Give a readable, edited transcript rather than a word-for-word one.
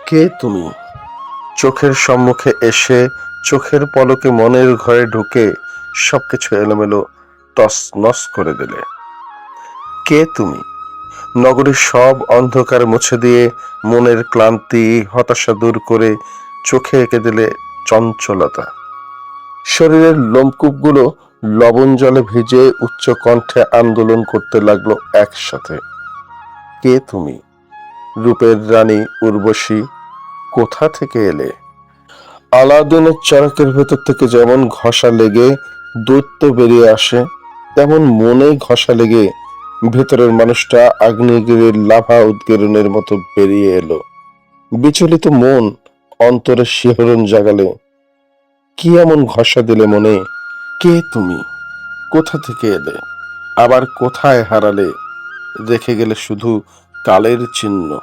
কে তুমি? চোখের সম্মুখে এসে চোখের পলকে মনের ঘরে ঢুকে সবকিছু এলোমেলো তছনছ করে দিলে। কে তুমি? নগরীর সব অন্ধকার মুছে দিয়ে মনের ক্লান্তি হতাশা দূর করে চোখে এঁকে দিলে চঞ্চলতা। শরীরের লোমকূপগুলো লবণ জলে ভিজে উচ্চ কণ্ঠে আন্দোলন করতে লাগলো একসাথে। কে তুমি? রূপের রানী উর্বশী, কোথা থেকে এলে? আলাদিনের চরকের ভেতর থেকে যেমন ঘষা লেগে দৈত্য বেরিয়ে আসে, তেমন মনে ঘষা লেগে ভেতরের মানুষটা আগ্নেয়গিরির লাভা উদ্গীরণের মতো বেরিয়ে এলো। বিচলিত মন অন্তরে শিহরণ জাগালে। কি এমন ঘষা দিলে মনে? কে তুমি? কোথা থেকে এলে? আবার কোথায় হারালে? রেখে গেলে শুধু কালের চিহ্ন।